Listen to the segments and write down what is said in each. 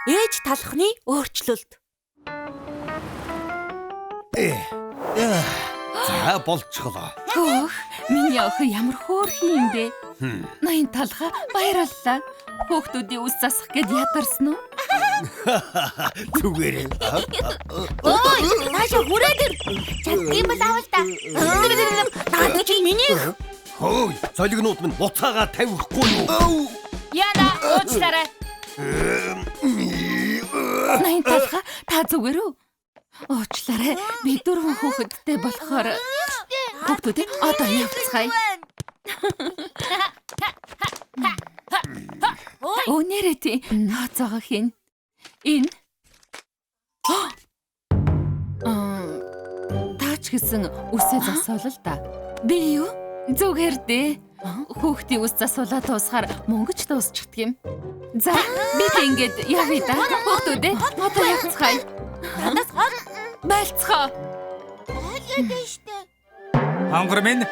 ээж талхны өөрчлөлт. За болчихлоо. Хөөх, миний охин ямар хөөрхөн юм бэ? Ноён талха баярлалаа. Хүүхдүүдийн үс засах гээд ядарсан уу? Зүгээр. Ой, наашаа хүрээд ир. Чаддсан бол авал та. Наад чи миний. Хөөе, солигнууд минь буцаагаа тавихгүй юу? Яна, уучлаарай. Ноён талха, та зүгээр үү? Уучлаарай. Би 4 хүүхэдтэй болохоор хүүхдүүдээ одоо явцгаая. Өнөөдөр тий тооцоогоо хийн. Энэ таач гэсэн үсээ засвал л да. Би юу? Зүгээр дээ. Хүүхдийн үс засвалаа дуусахаар мөнгөч дуусчихдаг юм. За, бид ингэж явъя да. Хүүхдүүдээ одоо явцгаая. Надаас хол Байлцгаа. ялгаад штэ. Хонгор минь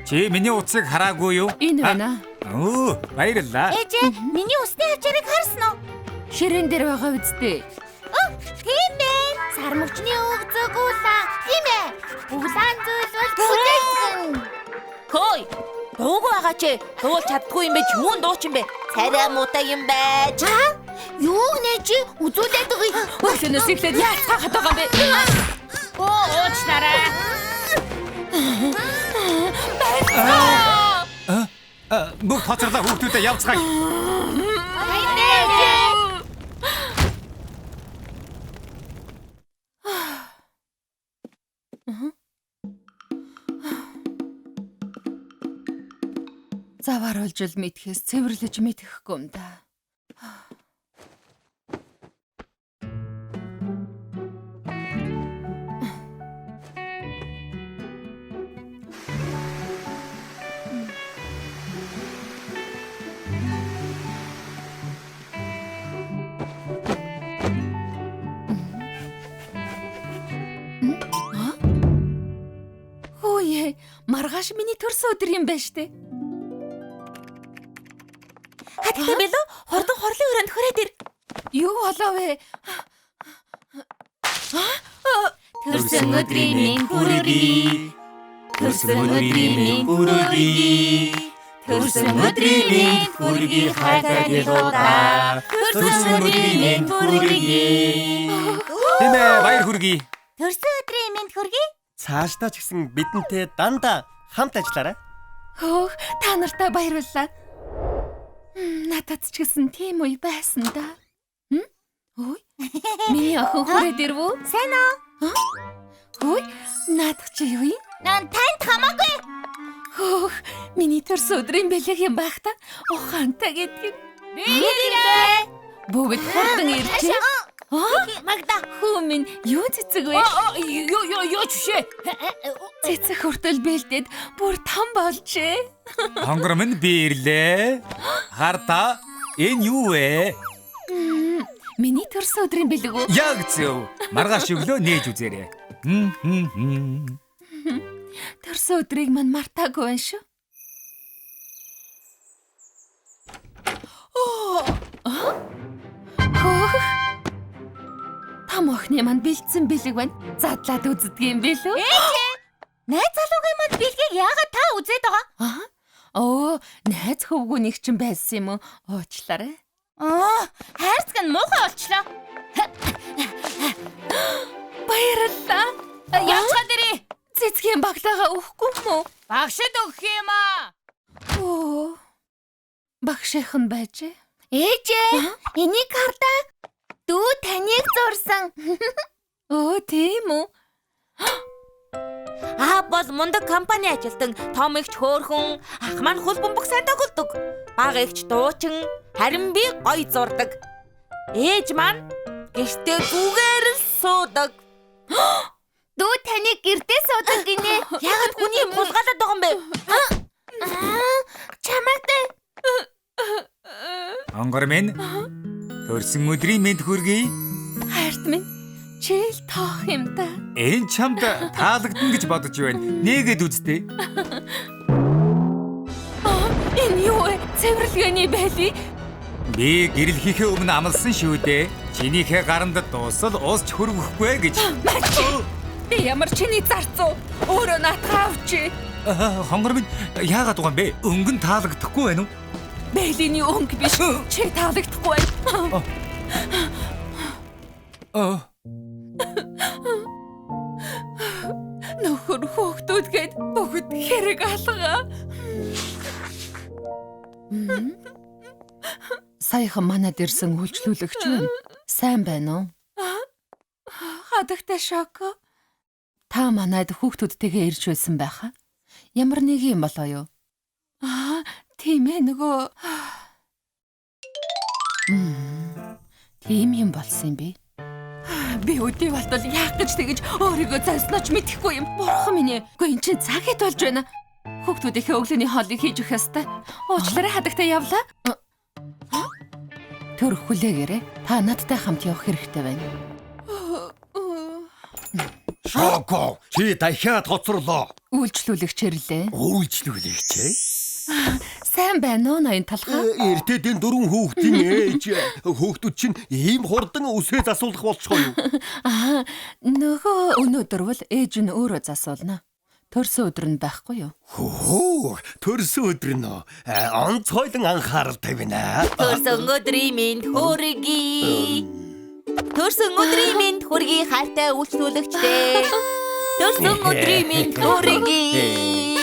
чи миний утсыг хараагүй юу? Энэ байна. Оо, баярлалаа. Ээжээ, миний усны хавчарыг харсан уу? Ширээн дээр байгаа үсттэй. Тийм ээ. Сар мөчний өгзөг уулаа. Тийм ээ. Улаан зүйл бол бүжээгэн. Хөөе. Дуугүй байгаа чи. Дуулж чаддгүй юм бэ? Юун дуучин бэ? Царай муутай юм байж. Юу нэ чи? Үзүүлээд байгаа. Өглөөнөөс эхлээд яалцгаахад байгаа юм бэ? Уучлаарай. Бүх хоцорлоо хүүхдүүдэд явцгаая. Завар олжил мэдхээс цэвэрлэж мэдхгүй юм да. Хөөе, маргааш миний төрсөн өдөр юм байна штэ. Хаттай бэлөө? Хордон хорлын өрөөнд хүрээд ир. Юу болов вэ? Төрсөн өдрийн минь хүргэе. Төрсөн өдрийн минь хүргэе. Төрсөн өдрийн минь хүргэе хатагилуудаа. Төрсөн өдрийн минь хүргэе. Тэмээ баяр хүргэе. Төрсөн өдрийн минь хүргэе. Цаашдаа ч гэсэн бидэнтэй дандаа хамт ажиллаарай. Хөөх, та нартай баярлалаа. Надад ч гэсэн тийм үе байсан да. Ой. Миний охин хүрээд ирв үү? Сайн уу? Ой, наадах чи юу юм? Танд хамаагүй. Хөөх, миний төрсөн өдрийн бэлэг юм байх та. Ухаантай гэдэг. Бирлээ. Бүгд хурдан иржээ. Магда. Хүү минь юу цэцэг вэ? Юу чишээ. Цэцэг хүртэл бэлдээд бүр том болжээ. Хонгор минь би ирлээ. Харта энэ юу вэ? Миний төрсөн өдрийн бэлэг үү? Яг зөв. Маргааш өглөө нээж үзээрэй. Төрсөн өдрийг мань мартаагүй байна шүү. Хөөх. Том охины мань бэлдсэн бэлэг байна. Задлаад үздэг юм бэлүү? Найз залуугийн манд бэлгийг яагаад та үзээд байгаа? Оо, найз хөвгүүнийг чинь байсан юм уу? Уучлаарай. Хайрцаг нь муухай болчлоо. Баярлалаа. Явцгаа дэрээ. Цэцгийн баглаагаа өгөхгүй мүү? Багшид өгөх юм аа. Оо. Багшийнхан байжээ. Ээжээ, энийг хардаа. Дүү таныг зурсан. Оо, тийм үү? Бол мундаг компани ажилтан том ихч хөөрхөн, ах маань хөл бөмбөг сайн тоглодог. Бага ихч дуучин, харин би гоё зурдаг. Ээж маань гэртээ зүгээр л суудаг. Дүү таныг гэртээ суудаг гинэ. Яагаад хүний булгаалаад байгаа юм бэ? Чамаатай. Хонгор минь төрсөн өдрийн мэнд хүргэе. Хайрт минь чийл тоох юм да. Энэ чамд таалагдана гэж бодож байна. Нээгээд үзтээ. Энэ юу вэ? Цэвэрлэгээний байли. Би гэрэл хийхээ өмнө амласан шүү дээ. Чинийхээ гаранд дуусал уусч хөрвөхгүй гэж. Би ямар чиний зарцуу өөрөө наатах авчи. Хонгор минь яагаад байгаа юм бэ? Өнгөн таалагдахгүй байна уу? Бэлиний өнгө биш. Чи таалагдахгүй байна. Нөхөр хүүхдүүдгээд бүгд хэрэг алгаа. Саяхан манад ирсэн үйлчлүүлэгч байна. Сайн байна уу? Хадагтай шоко. Та манад хүүхдүүдтэйгээ ирж байсан байхаа. Ямар нэг юм болоо юу? Тийм ээ нөгөө. Тийм юм болсон юм бэ? Би өдөө болтол яах гэж тэгэж өөрийгөө зайснаач мэдэхгүй юм. Бурхан минь ээ. Гэхдээ эн чинь цаг хэд болж байна. Хүүхдүүдийнхээ өглөөний хоолыг хийж өгөх ёстой. Уучлаарай хадагтай явлаа. Төр хүлээгээрэй. Та надтай хамт явах хэрэгтэй байна. Шоко, чи дахиад хоцорлоо. Үйлчлүүлэгч ирлээ. Үйлчлүүлэгч ээ? Сайн байна уу ноён талхаа? Эртэдэн 4 хүүхдийн ээж. Хүүхдүүд чинь ийм хурдан үсээ засуулах болчихоо юу? Нөгөө өнөөдөр бол ээж нь өөрөө засуулна. Төрсөн өдөр нь байхгүй юу? Хөө, төрсөн өдөр нь онцгойлон анхаарал тавина. Төрсөн өдрийн минь хүргэе. Төрсөн өдрийн минь хүргэе хайртай үйлчлүүлэгчтэй. Төрсөн өдрийн минь хүргэе.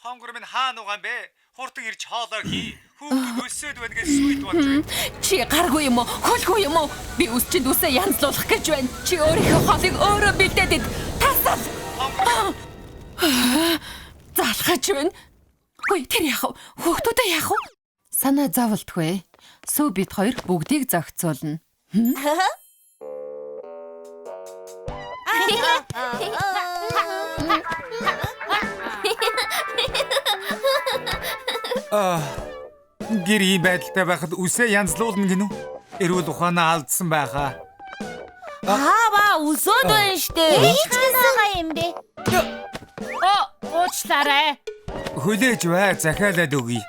Хонгор минь хаана байгаа юм бэ? Хурдан ирж хоолоо хий. Хүүхдүүд өсөөд байна гэж сүйд болж байна. Чи гаргүй юм уу? Хөлгүй юм уу? Би үсчинд үсээ янзлуулах гэж байна. Чи өөрийнхөө хоолыг өөрөө бэлдээд тасал. Залхаж байна. Хөөе тэр яах вэ? Хүүхдүүдээ яах вэ? Санаа зовлтгүй. Сүү бид хоёр бүгдийг зохицуулна. Гэр ийм байдалтай байхад үсээ янзлуулна гинү. Эрүүл ухаанаа алдсан байхаа. Өсөөд байна штэ. Хийж байгаа юм бэ? Уучлаарай. Хүлээж бай, захиалаад өгье.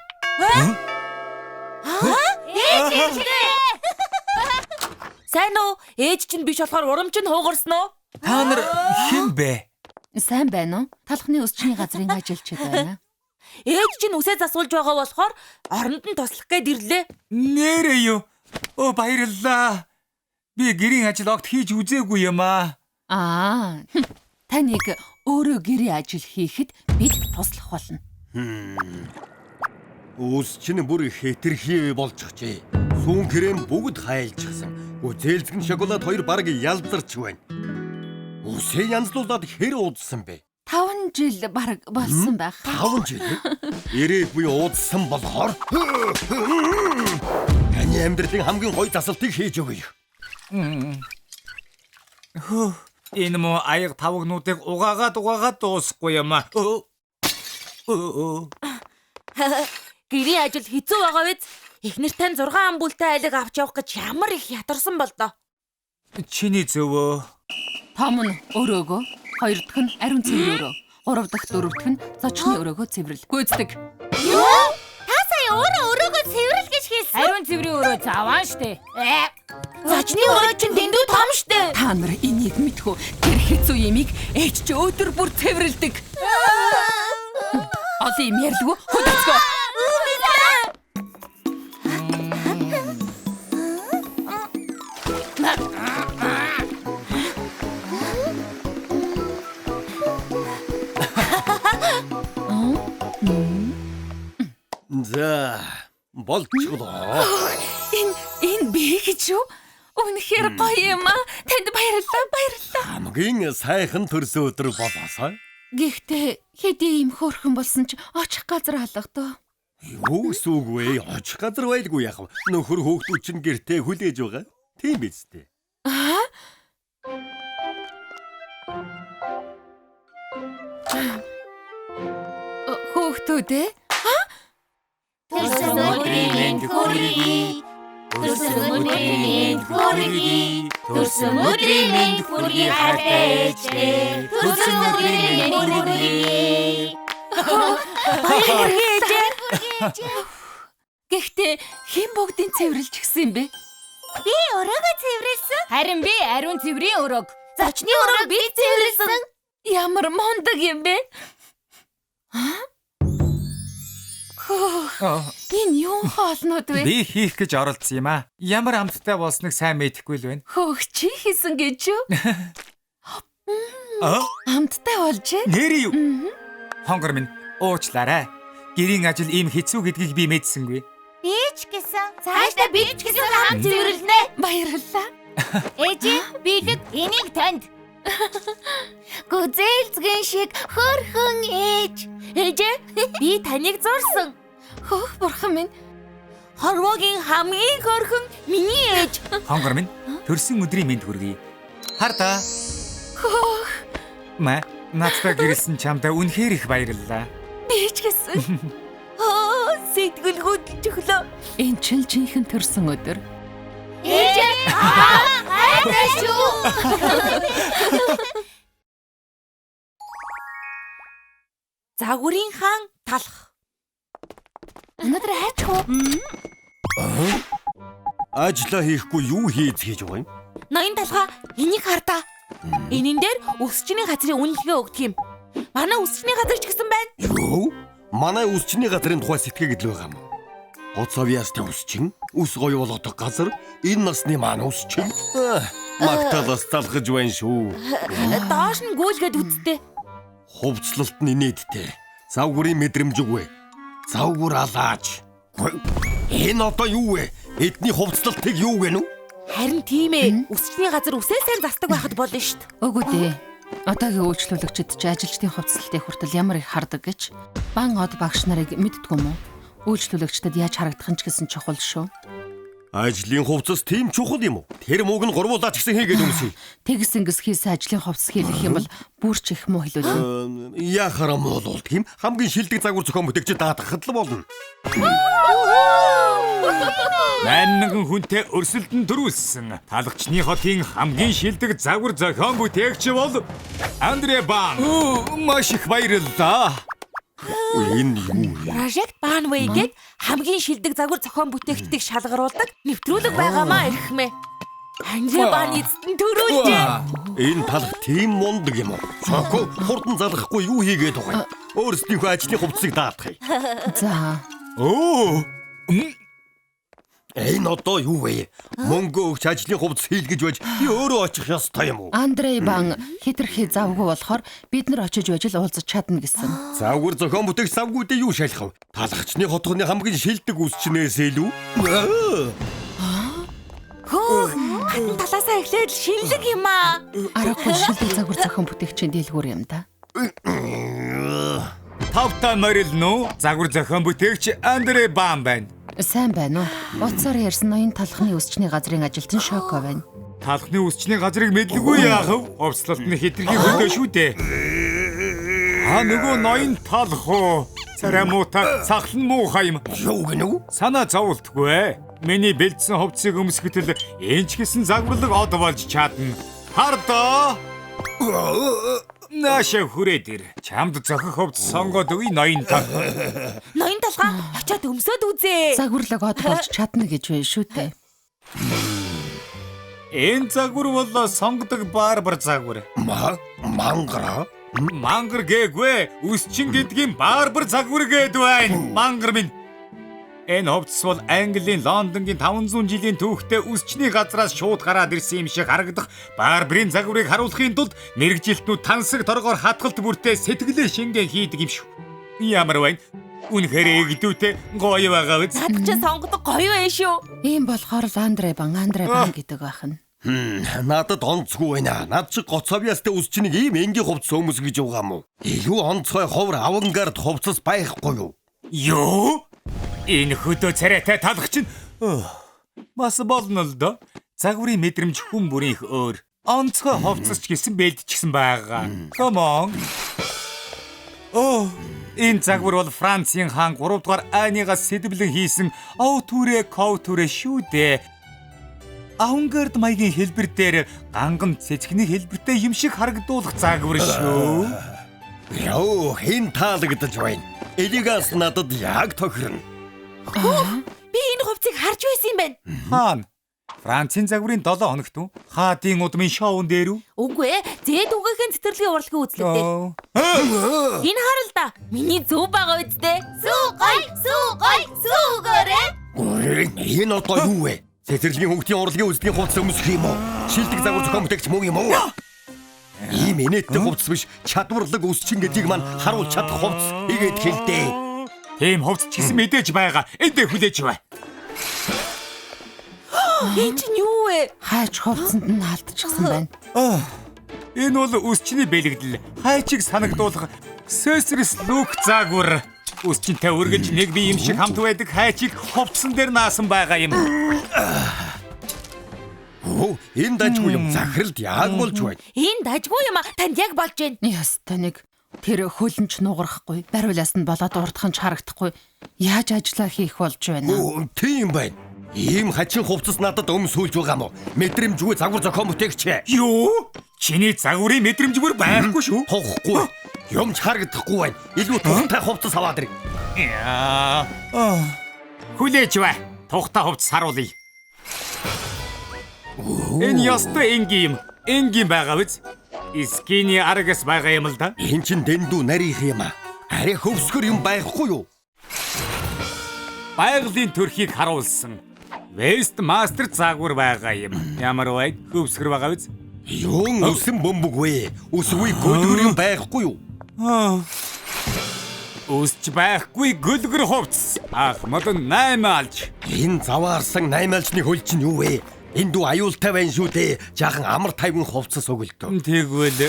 Сайн уу? Ээж чинь биш болохоор урамч нь хуугарсан уу? Та нар хэн бэ? Сайн байна уу? Талхны өсчний газрын ажилчид байна. Ээж чинь үсээ засуулж байгаа болохоор оронд нь туслах гээд ирлээ. Нэрээ юу? Баярлалаа. Би гэрийн ажил огт хийж үзээгүй юм аа. Таныг өөрөө гэрийн ажил хийхэд бид туслах болно. Үс чинь бүр хэтэрхий болчихжээ. Сүүн крэм бүгд хайлчихсан. Зээлзгэн шоколад хоёр бараг ялзарч байна. Үсээ янзлуулаад хэр уудсан бэ? 5 жил бараг болсон байх. 5 жил? Ирээд буй уудсан болохоор таны амьдралын хамгийн гоё засалтыг хийж өгье. Энэ муу аяг тавгнуудыг угаагаад дуусахгүй юм аа. Гэрийн ажил хэцүү байгаа биз? Эхнэр тань 6 амбултай айлыг авч явах гэж ямар их ятарсан бол доо. Чиний зөвөө. Том нь өрөөгөө, хоёр дахь нь ариун цэвэр өрөө, гурав дахь дөрөв дахь нь зочны өрөөгөө цэвэрлэл. Гүйцэтгэг. Юу? Та сая өөрөө өрөөгөө цэвэрлэл гэж хэлсэн. Ариун цэврийн өрөө заваа штэ. Зочны өрөө чинь дэндүү том штэ. Та нар энийг мэдхүү. Тэр хэцүү ямиг ээж чи өдөр бүр цэвэрлдэг. Олон юм ярьлгүй хөдөлгөө. За, болчихлоо. Энэ би гэж юу? Үнэхээр гоё юм аа. Танд баярлалаа. Хамгийн сайхан төрсөн өдөр болоосай. Гэхдээ хэдий юм хөөрхөн болсон ч очих газар алгадаа. Юу сүг вэ? Очих газар байлгүй яах вэ? Нөхөр хүүхдүүд чинь гэртээ хүлээж байгаа. Тийм биз дээ. Хүүхдүүд ээ? Төрсөн өдрийн минь хүргэе. Төрсөн өдрийн минь хүргэе. Төрсөн өдрийн минь хүргэе хайртай ээжээ. Төрсөн өдрийн минь хүргэе. Баяр хүргээ ээж. Гэхдээ хэн бүгдийн цэвэрлж гисэн юм бэ? Би өрөөгөө цэвэрлсэн. Харин би ариун цэврийн өрөөг. Зочны өрөөг би цэвэрлсэн. Ямар мундаг юм бэ? Энэ юу хоолнууд вэ? Би хийх гэж оролцсон юм аа. Ямар амттай болсныг сайн мэдэхгүй л байна. Хөөх чи хийсэн гэж юу? Аа? Амттай болжээ. Нэр юу? Хонгор минь уучлаарай. Гэрийн ажил ийм хэцүү гэдгийг би мэдсэнгүй. Би ч гэсэн. Цаашдаа би ч гэсэн хамт цэвэрлэнэ. Баярлалаа. Ээж, билэг энийг танд. Гүзээлзгэн шиг хөрхөн ээж. Ээж, би таныг зурсан. Хөөх бурхан минь. Хорвоогийн хамгийн хөрхөн миний ээж. Хонгор минь төрсөн өдрийн мэнд хүргэе. Хардаа. Хөөх. Надтай гэрэлсэн чамдаа үнэхээр их баярлалаа. Би ч гэсэн. Сэтгэл хөдлөж өглөө. Энэ чинь жинхэнэ төрсөн өдөр. Ээж, хайртай шүү. Загварын хаан талах. Өнөөдөр хайчих уу? Ажлаа хийхгүй юу хийж хийж байгаа юм? Ноён талхаа энийг хардаа. Энэн дээр өсчний газрын үнэлгээ өгдөг юм. Манай өсчний газар ч гэсэн байна. Юу? Манай үсчний газрын тухай сэтгэгдэл байгаа юм. Гоцовьяастай үсчин, үс гоё болгодог газар, энэ насны маань үсчин. Магтаалаас талхаж байна шүү. Доош нь гүйлгээд үзтээ. Хувцлалт нь инээдтэй. Завгүрийн мэдрэмж үгүй. Завгүр алааж. Энэ одоо юу вэ? Эдний хувцлалтыг юу гэнэ үү? Харин тийм ээ. Өсчний газар үсээ сайн застдаг байхад болно шүү дээ. Үгүй дээ. Одоогийн үйлчлүүлэгчид ч ажилчдын хувцсалтыг хүртэл ямар их хардаг гэж бан од багш нарыг мэддэг юм уу? Үйлчлүүлэгчдэд яаж харагдах нь ч гэсэн чухал шүү. Ажлын хувцас тийм чухал юм уу? Тэр мууг нь гурвуулаач гэсэн хийгээд өмсөе. Тэгс ингэс хийсэн ажлын хувцас хийх юм бол бүр ч их муу хэлүүлнэ. Яхаар муу бол тийм хамгийн шилдэг загвар зохион бүтээгчид даатгахад л болно. Маннаган хүнтэй өрсөлдөн төрүүлсэн. Талагчны хотын хамгийн шилдэг загвар зохион бүтээгч бол Андре Бан. Маш их баярлалаа. Энэ юу вэ? Project Banway гээд хамгийн шилдэг загвар зохион бүтээгчдийг шалгаруулдаг нэвтрүүлэг байгаамаа ирхмээ. Андре Бан эзэн төрүүлжээ. Энэ талх тийм мундаг юм уу? Шоко хурдан залгахгүй юу хийгээд байгаа юм? Өөрсдийнхөө ажлын хувцсыг даатгая. За. Оо. Энэ одоо юу вэ? Мөнгө өгч ажлын хувцас хийлгэж байж би өөрөө очих ёстой юм уу? Андрей Бан хитрхи завгүй болохоор бид нар очиж байж л уулзах чадна гэсэн. Завгар зохион бүтээгч завгүйдээ юу шалах вэ? Талагчны хотгоны хамгийн шилдэг үсчнээс илүү. Хөө, хатан талаасаа эхлээд шинэлэг юм аа. Аргагүй шилдэг загвар зохион бүтээгчийн дэлгүүр юм да. Тавта морилно загвар зохион бүтээгч Андре Бан байна. Сайн байна уу? Утсаар ярьсан ноён талхны өсчний газрын ажилтан Шоко байна. Талхны үсчний газрыг мэдлгүй яах вэ? Овцлолт нь хитрхи хөндөө шүү дээ. Нөгөө ноён талх уу? Царай муутай цахлан муухай юм. Юу гэнэ үү? Санаа зовлтгүй. Миний бэлдсэн хувцсыг өмсгөтөл энэ ч гэсэн загварлаг од болж чадна. Хардаа. Наша хүрээд ир. Чамд зохих хувцас сонгоод өгье ноён тал. Ноён талхаа очиод өмсөд үзээ. Загварлаг од болж чадна гэж байна шүү дээ. Энэ загвар бол сонгодог барбар загвар. Мангара? Мангар гээгүй. Үсчин гэдгийн барбар загвар гээд байна. Мангар минь. Энэ хувцас бол Английн Лондонгийн 500 жилийн түүхтэй үсчний газраас шууд гараад ирсэн юм шиг харагдах барбарын загварыг харуулахын тулд мэрэгжилтнүүд тансаг торгоор хатгалт бүртээ сэтгэлээ шингэн хийдэг юм шүү. Ямар байна? Үнэхээр эгдүүтэй гоё байгаа биз? Над ч сонгодог гоё байна шүү. Ийм болохоор л Андрей Бан гэдэг байх нь. Надад онцгүй байна. Над чи гоцовьяастай үсчнийг ийм энгийн хувцас өмс гэж байгаа юм уу? Илүү онцгой ховор авангард хувцас байхгүй юу? Юу? Энэ хөдөө царайтай талх чинь бас болно л доо. Загварын мэдрэмж хүн бүрийнх өөр. Онцгой хувцасч гэсэн бэлдчихсэн байгаа. Come on. Энэ загвар бол Францын хаан 3 дугаар Анигаас сэдвлэн хийсэн Outүрэ Ковтүрэ шүү дээ. Авангард маягийн хэлбэр дээр ганган цэцгний хэлбэртэй юм шиг харагдуулах загвар шүү. Яа, хэн таалагдаж байна? Элигаас надад яг тохирно. Би энэ хувцсыг харж байсан юм байна. Хаана? Францын загварын 7 хоногт үү? Хаадын удмын шоун дээр үү? Үгүй ээ, зээд үгээхэн цэцэрлэгийн урлагийн үзлэгтэй. Энэ харал да. Миний зөв байгаа үсттэй. Сүүгээрээ. Энэ одоо юу вэ? Цэцэрлэгийн хөнгөтийн урлагийн үзлэгийн хувцас өмсөх юм уу? Шилдэг загвар зохион бүтээгч мөн юм уу? Ийм инээдтэй хувцас биш, чадварлаг үсчин гэдгийг маань харуулж чадах хувцас игээд хэлдэг. Тийм хувцс ч гэсэн мэдээж байгаа. Эндээ хүлээж бай. Энэ чинь юу вэ? Хайч хувцсанд нь алдчихсан байна. Энэ бол үсчний бэлэгдэл. Хайчиг санагдуулах Сөсрс лүк загвар. Үсчинтэй үргэлж нэг бие юм шиг хамт байдаг хайчиг хувцсан дээр наасан байгаа юм. Оо, энэ дажгүй юм захиралд яг болж байна. Энэ дажгүй юм а. Танд яг болж байна. Яста нэг тэр хөлнч нугарахгүй, бариулаас нь болоод урдхан ч харагдахгүй. Яаж ажиллаа хийх болж байна? Оо, тийм байна. Ийм хачин хувцас надад өмсүүлж байгаа мó. Мэдрэмжгүй загвар зохион бүтээгч. Юу? Чиний загварын мэдрэмжгүй байхгүй шүү. Тохгүй. Юмч харагдахгүй байна. Илүү тухтай хувцас аваад ирэг. Хүлээж бай. Тухтай хувцас харуулъя. Энэ ястай энгийн байгаа биз? Искиний аргас байгаа юм л да. Энд чин дэндүү нарийнх юм а. Арай хөвсгөр юм байхгүй юу? Байгалийн төрхийг харуулсан West Master загвар байгаа юм. Ямар вэ? Хөвсгөр байгаа биз? Юун өсөн бөмбөг вэ? Үсгүй гөлгөр юм байхгүй юу? Үсч байхгүй гөлгөр хувцас. Ахмад 8 алж. Энэ заваарсан 8 альчны хөл чинь юу вэ? Энд дүү аюултай байна шүү дээ. Жаахан амар тайван хувцас өгөлдөө. Тэгвэл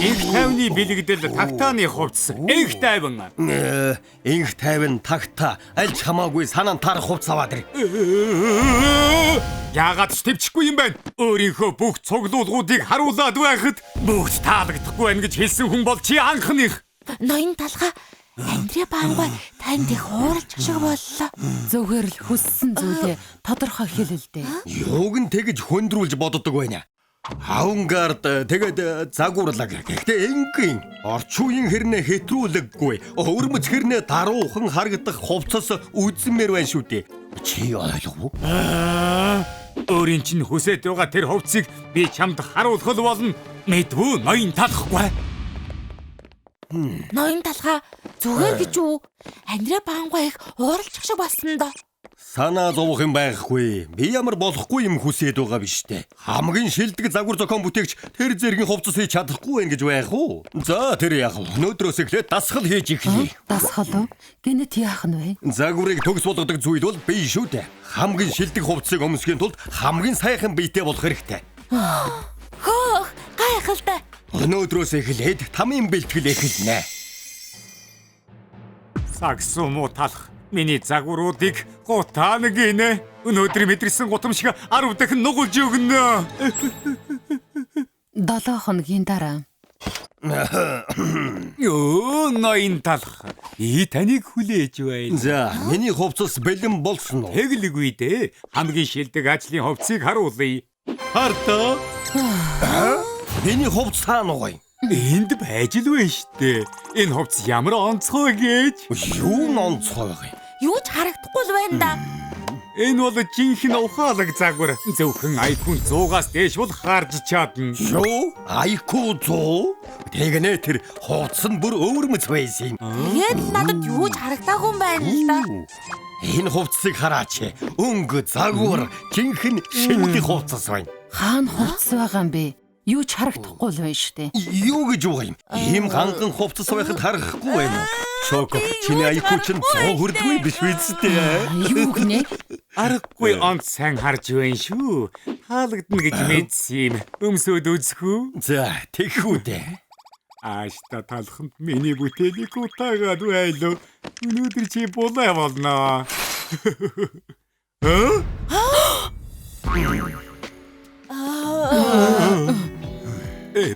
их тайвны бэлэгдэл тагтааны хувцас. Их тайван. Инх тайван тагта альч хамаагүй санаан тарах хувцас аваад ирэг. Яагаад ч төвчгүй юм байна? Өөрийнхөө бүх цуглуулгуудыг харуулад байхад бүгд таалагдахгүй байна гэж хэлсэн хүн бол чи анхных. Ноён талхаа Андре Баангай танд их хуурч шиг боллоо. Зөвхөр л хүссэн зүйлээ тодорхой хэлэлдэ. Юуг нь тэгж хөндрүүлж боддог байна. Хавнгард тэгээд загварлаг. Гэхдээ энгийн орчин үеийн хэрнээ хэтрүүлэггүй. Өвөрмөц хэрнээ даруухан харагдах хувцас үзмээр байна шүү дээ. Чи ойлгов уу? Өөрийн чинь хүсэж байгаа тэр хувцсыг би чамд харуулах болно. Мэдвүү ноён талахгүй. Ноён талхаа зүгээр гэж үү? Андре Баангай их ууралчих шиг болсон доо. Санаа зовох юм байхгүй. Би ямар болохгүй юм хүсээд байгаа биш дээ. Хамгийн шилдэг загвар зохион бүтээгч тэр зэргийн хувцас хийж чадахгүй байх гэж байх уу? За тэр яах вэ? Өнөөдрөөс эхлээд дасгал хийж эхлэе. Дасгал уу? Гэнэт яах нь вэ? Загварыг төгс болгодог зүйл бол бие шүү дээ. Хамгийн шилдэг хувцсыг өмсөхийн тулд хамгийн сайхан биетэй болох хэрэгтэй. Хөөх, гайхалтай. Өнөөдрөөс эхлээд тамийн бэлтгэл эхэлнэ. Сагсуу муу талах миний загваруудыг гутаана гинэ. Өнөөдөр мэдэрсэн гутамшиг 10 дахин нугалж өгнө. 7 хоногийн дараа. Ёо ноён талах. Таныг хүлээж байна. За, миний хувцас бэлэн болсон уу? Тэглэггүй дээ. Хамгийн шилдэг ажлын хувцсыг харуулъя. Хартаа. Миний хувцас хаана вэ? Энд байж л байна штэ. Энэ хувцас ямар онцгой гэж. Юу онцгой вэ? Юу ч харагдахгүй л байна да. Энэ бол жинхэнэ ухаалаг загвар. Зөвхөн IQ 100-аас дээш бол харж чадна. Юу? IQ 100? Тэгнэ тэр хувцас нь бүр өвөрмөц байсан юм. Тэгээд надад юу ч харагдаагүй юм байна л да. Энэ хувцсыг хараач. Өнгө загвар жинхэнэ шилдэг хувцас байна. Хаана хувцас байгаа юм бэ? Юу ч харагдахгүй л байна штэ. Юу гэж байгаа юм? Ийм ганган хувцас байхад харахгүй байна. Шоко, чиний IQ чинь 100 хүрдэггүй биш үсттэй. Юу гинэ? Аргагүй онц сайн харж байна шүү. Хаалгадна гэж мэдсэн юм. Өмсөд үзэхүү. За, тэгхүү дээ. Аашта талханд миний бүтээлийг утаагаад байлоо. Өнөөдөр чи булаа болно.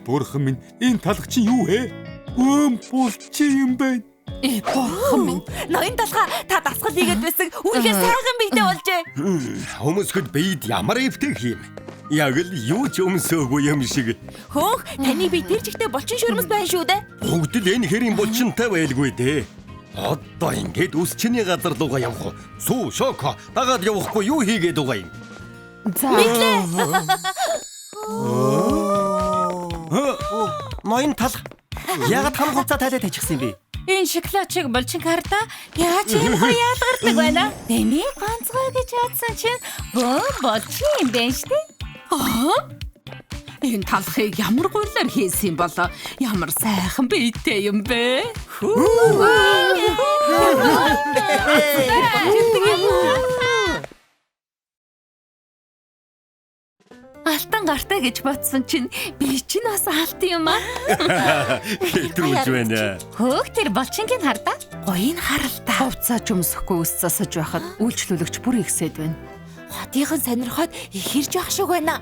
Бурхан минь, энэ талх чи юу вэ? Булчи юм байна. Бурхан минь. Ноён талхаа та дасгал хийгээд байсан. Үнэхээр сайхан биетэй болжээ. Хүмүүсэд биед ямар эвтэй юм. Яг л юу ч өмсөөгүй юм шиг. Хөөх, таны бие тэр жигтэй булчин шүрмэс байна шүү дээ. Бүгд л энэ хэрийн булчинтай байлгүй дээ. Одоо ингээд үс чиний газар руугаа явах уу? Сүү, шоко, дагаад явахгүй юу хийгээд байгаа юм? За. Ноён тал. Ягаад хам хувцас тайлаад тачихсан юм бэ? Энэ шоколадыг булчин хардаа яаж юм яалгардаг байна? Тэний ганцгой гэж бодсон чинь булчин юм байна штэ. Энэ талхыг ямар гуйлаар хийсэн юм болоо? Ямар сайхан биетэй юм бэ? Алтан гартай гэж бодсон чинь би чинь бас алтан юм аа. Хэтрүүлж байна. Хөөх тэр булчингийн хардаа гоён харалтай. Хувцаач өмсөхгүй ус засаж байхад үйлчлүүлэгч бүр ихсэд байна. Хотынхан сонирхоод ихэрж явах шиг байна.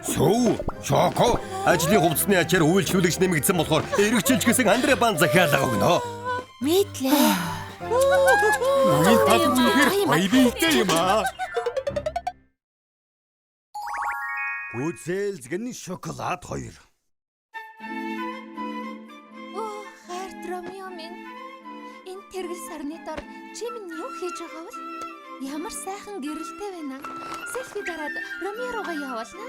Сүү, шоко, ажлын хувцсны ачаар үйлчлүүлэгч нэмэгдсэн болохоор эргэжүүлж гисэн Андре бан захиалга өгнө. Мэдлээ. Ноён тал үнэхээр гоё биетэй юм аа. Үзэлзгэн шоколад 2. Хайрт Ромео минь. Энэ тэргэл сарны дор чи минь юу хийж байгаа вэ? Ямар сайхан гэрэлтэй байна. Селфи дараад Ромео руугаа явуулна.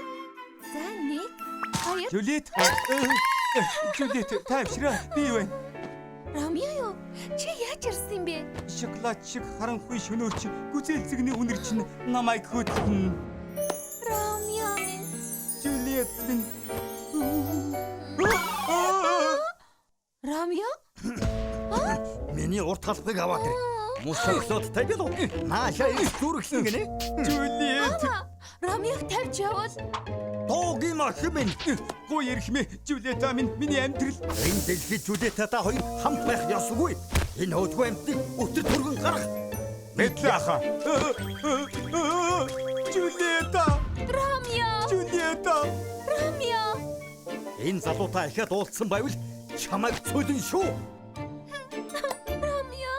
За 1 2 Жюлиет. Жюлиет, тайвшраа. Би юу вэ? Ромео юу? Чи яаж ирсэн бэ? Шоколад шиг харанхуй шөнөөрч гүзээлцэгний үнэр чинь намайг хөтлөн. Ромео минь. Жюлиет минь. Ромео? Миний урт талбайг аваад ир. Мус шоколадтай билүү? Нааша их зүрхсэн гинэ. Жюлиет. Ромеог тавьж явуул. Тооги махмын. Гой ирхмэ. Жюлиет минь миний амьдрал. Энэ дэлхийд Жюлиеттай хоёр хамт байх ёсгүй. Энэ хөдгөө амтны өтөр түргэн гарах. Мэдлээ аха. Жюлиет. Ромео! Жюлиет. Ромео! Энэ залуутай ихэд уулзсан байвал чамайг цөлөн шүү. Ромео!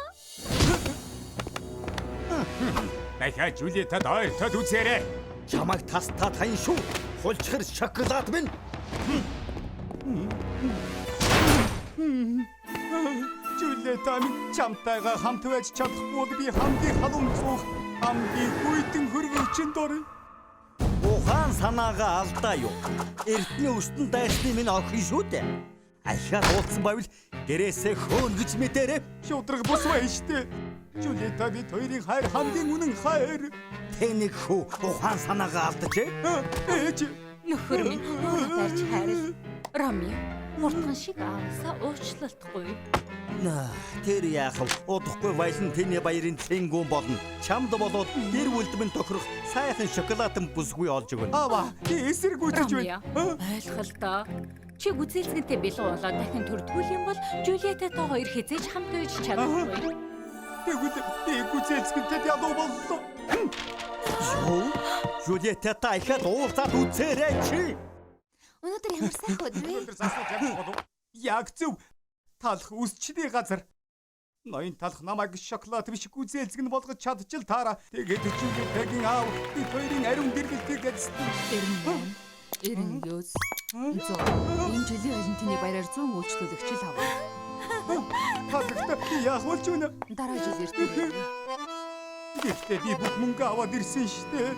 Дахиад Жюлиетад ойртоод үзээрэй. Чамайг тастаа тань шүү. Хулчхэр шоколад минь. Жюлиет минь чамтайгаа хамт байж чадахгүй би хамгийн халуун цуух хамгийн хүйтэн хөрвөчөнд орё. Ухаан санаагаа алдаа юу? Эртний өстөн дайсны минь охин шүү дээ. Ахиад уулзсан байвал гэрээсээ хөөнгөж мэдээрэй. Шудраг бус байна штэ. Жюлиет бид хоёрын хайр хамгийн үнэн хайр. Тэнийг хүү ухаан санаагаа алдаж. Ээж. Нөхөр минь өөрөө тарж хайрл. Ромео, муртхан шиг аавсаа уучлалтгүй. Тэр яах вэ? Удахгүй байлан тэний баярын цэнгүүн болно. Чамд болоод гэр бүлдмэн тохирох сайхан шоколадын бүсгүй олж өгнө. Аваа, эсэргүүцэж Ромео, ойлголтоо. Чи гүзээлцгэнтэй бэлэн болоод дахин төрдгүүл юм бол Жюлиеттэй та хоёр хизээж хамт байж чадахгүй. Тэгвэл би гүзээлцгэнтэй ядуу боллоо. Юу? Жюлиеттэй та ихэд уулзаад үзээрэй чи. Өнөөдөр ямар сайхан өдөр вэ? Өнөөдөр асууж явах болов. Яг зөв. Талх үсчний газар. Ноён талх намайг шоколад биш гүзээлцгэн болгож чадчил таараа. Тэгээд Жюлиеттэйгийн аав бид хоёрын ариун дэргэлтийг эзэлсэн. 99 энэ жилийн Валентины баяраар 100 үйлчлүүлэгч л аваа. Хатагта яах болж байна? Дараа жил ирдэг. Гэхдээ би бүх мөнгө аваад ирсэн штэ.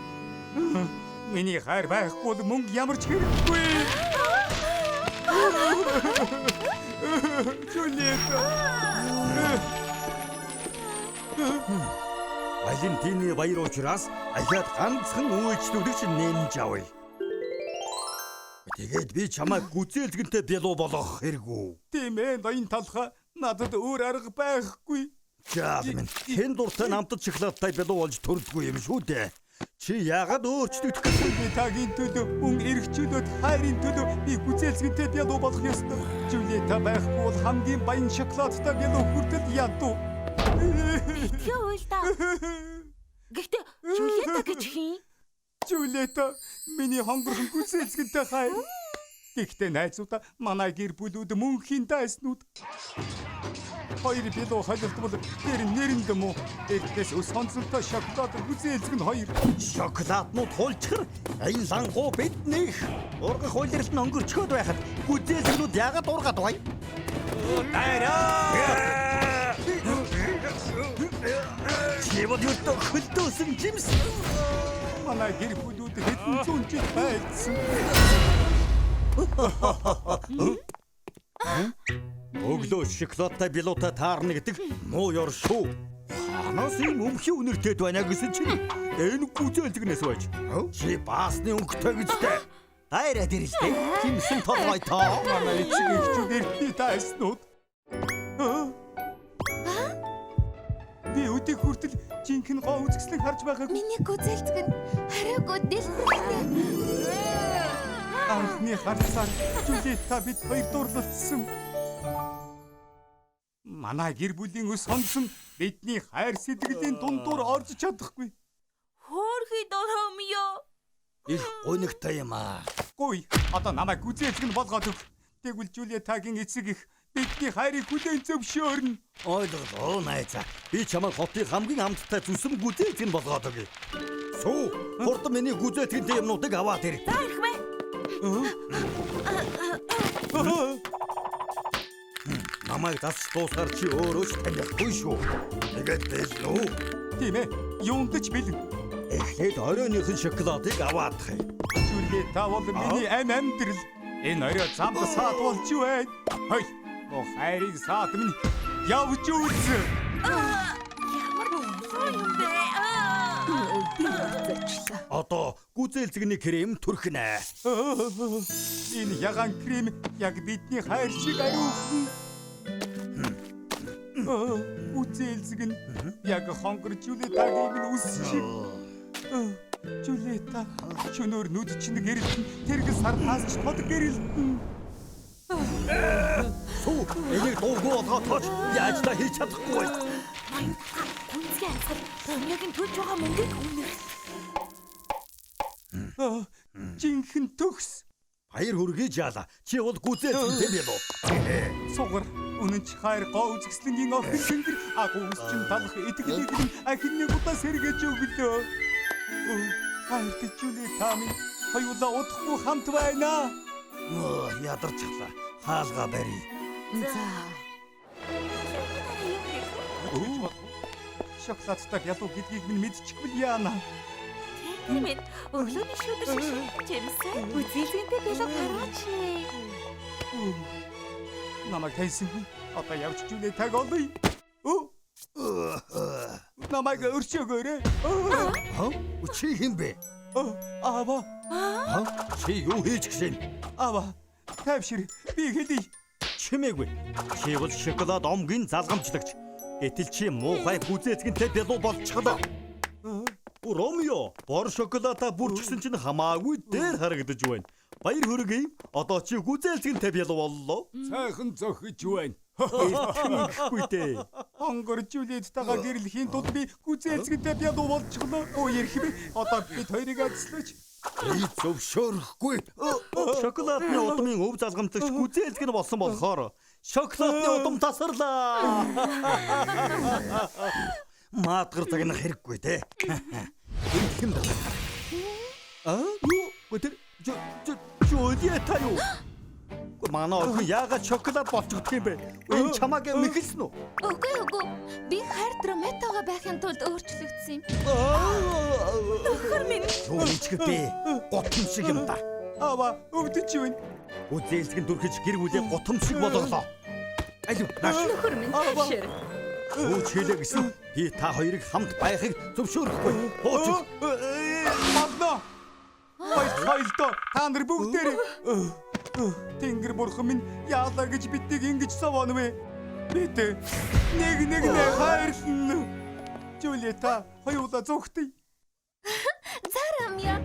Миний хайр байхгүй бол мөнгө ямар ч хэрэггүй. Жюлиет. Валентины баяр учраас ахиад ганцхан үйлчлүүлэгч нэмж авъя. Тэгээд би чамайг гүзээлцгэнтэй бэлүү болгох хэрэггүй. Тийм ээ, ноён талха надад өөр арга байхгүй. Жаалмын хэн дуртай намтад шоколадтай бэлүү болж төрдгөө юм шүү дээ. Чи яагаад өөрчлөгдөх гэж Би тагийн төлөө мөн эргчүүлээд хайрын төлөө би гүзээлцгэнтэй бэлүү болох ёстой. Жюлиет байхгүй бол хамгийн баян шоколадтай бэлүү хүртэл ядуу. Битгий уйл да. Гэхдээ Жюлиет гэж хин? Жюлиет миний хонгорхон гүзээлцгэнтэй хайр. Гэхдээ найзуудаа манай гэр бүлүүд мөнхийн дайснууд. Хоёр билүү холилдвол тэр нэрэнд муу. Эртнээс өс сонцолтой шоколад үзээлзэг нь хоёр. Шоколаднууд хулчхар энэ лангуу биднийх ургах улирлт нь өнгөрчгөөд байхад гүзээлгнүүд яагаад ургаад бай? Чивэд юутаа хөлдөөсөн жимс. Манай гэр бүлүүд хэдэн зуун жил байлцсан. Өглөө шоколадтай билуутай таарна гэдэг муу ёр шүү. Ханаас юм өмхий үнэртэд байна гэсэн чинь энэ гүзээлгнээс байж. Чи баасны өнгөтэй гэжтэй. Дайраад ирэлтэй. Химсэн толгой тоо. Манай эцэг эхчүүд эртний дайснууд. Би өдөө хүртэл жинхэнэ гоо үзэсгэлэн харж байгааг. Миний гүзэлцэг нь хараагүй дэлбэрээ. Анхны харцаар Жулита бид хоёр дурлалцсан. Манай гэр бүлийн өс сонсон бидний хайр сэтгэлийн дундуур орж чадахгүй. Хөөрхий Ромео. Их гонигтай юм аа. Гуй, одоо намайг гүзээлзэг нь болгоод өг. Тэгвэл Жулиетагийн эцэг их бидний хайрыг хүлээн зөвшөөрнө. Ойлголоо найзаа. Би чамайг хотын хамгийн амттай зүсэм гүзээлзэг нь болгоод өгье. Сүү, хурдан миний гүзээлзэгтэй юмнуудыг аваад ир. За ирэх мэ. Намайг дасч дуусгаар чи өөрөө ч танихгүй шүү. Тэгээд бэлнүү. Тийм ээ, юунд ч бэлэн. Эхлээд оройныхын шоколадыг аваадах юм. Жулиета бол миний амьдрал. Энэ орой замд саад болж байна. Хой, оо хайрын саад минь явж үз. Одоо гүзээлзэгний крем түрхнэ. Энэ ягаан крем яг бидний хайр шиг аюулхан. Үзээлзэг нь яг хонгор Жулиетагийн минь үс шиг. Жулиета чөнөр нүд чинь гэрэлтэн тэрэг сарнаас ч тод гэрэлтэн. Сүү, энийг дуугүй болгоод яаж та хийж чадахгүй. Гүнзгий хасаад Ромеогийн төлж байгаа мөнгийг үнэр. Жинхэнэ төгс. Баяр хүргэе жаала. Чи бол гүзээлзэгтэй билүү? Сугар үнэн ч хайр гоо үзэсгэлэнгийн охин тэнгэр агуус чин талах итгэлийг нь ахин нэг удаа сэргээж өглөө. Хайрт Жулиета минь хоёулаа удахгүй хамт байна. Ядарчихлаа. Хаалга барий. За. Шоколадтай ялуу гэдгийг минь мэдчихвэл яана. Тийм ээ. Өглөөний шүдэр шиг жимсээ. Үзэлгэнтэй билүү гараач. Намайг тайсан. Одоо явж Жулиетаг олъё. Намайг өршөөгөөрэй. Чи хэм бэ? Аава, Чи юу хийж гişin? аава. Тавшир. Би хэлий. Чимээгүй. Чи бол шоколад омгийн залгамжлагч. Гэтэл чи муухай гүзээлзэгтэй билүү болчихлоо. Ромео, бор шоколадаа бүрчсэн чинь хамаагүй дээр харагдаж байна. Баяр хүргэе. Одоо чи гүзээлзэгтэй билүү боллоо. Сайхан зохиж байна. Итгэхгүй дээ. Хонгор Жулиеттайгаа гэрлэхийн тулд би гүзээлзэгтэй бядуу болчихлоо. Оо ярих бэ. Одоо бид хоёрыг ажиллаж. Би зөвшөөрөхгүй. Шоколадны удмын өв залгамжлагч гүзээлзэг нь болсон болохоор шоколадны удам тасарлаа. Маадгар загнах хэрэггүй те. Энэ хэм даа. Юу? Өдөр Жулиета юу? Манай охин яагаад шоколад болчихдг юм бэ? Энэ чамааг мэхэлсэн үү? Үгүй. Би хайрт Ромеотойгоо байхын тулд өөрчлөгдсөн юм. Нөхөр минь. Юу хийчихвэ? Готом шиг юм да. Аава, өвдөж байна. Үзээлзэг нь дүрхэж гэр бүлээ готом шиг болголоо. Аюу, нааш. Нөхөр минь. Шир. Юу чилээ гэсэн би та хоёрыг хамт байхыг зөвшөөрөхгүй. Хооч. Магна. Хоёлдоо та нар бүгдээрээ Тэнгэр бурхан минь яалаа гэж биднийг ингэж совооно вэ? Бид нэг хайрлана. Жулиета хоёулаа зүгтээ. За Ромео.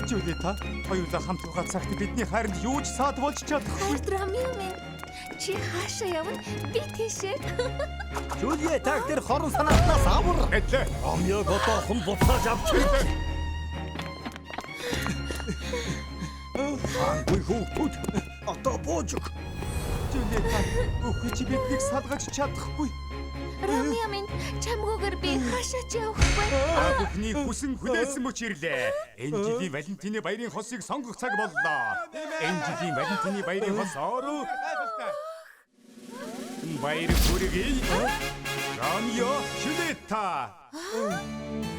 Жулиета хоёулаа хамт байгаа цагт бидний хайранд юу ч саад болж чадахгүй. Хайрт Ромео минь. Чи хаашаа явна? Би тийшээ. Жулиетаг тэр хорон санааснаас авар. Эдлээ. Ромеог одоо хон буцааж авч. Хаангүй хүүхдүүд одоо боожог. Жулиета өхөж биднийг салгаж чадахгүй. Ромео минь чамгүйгээр би хаашаач явахгүй. Бүхний хүсэн хүлээсэн мөч ирлээ. Энэ жилийн Валентины баярын хосыг сонгох цаг боллоо. Энэ жилийн Валентины баярын хосоор баяр хүргэе. Ромео, Жулиета.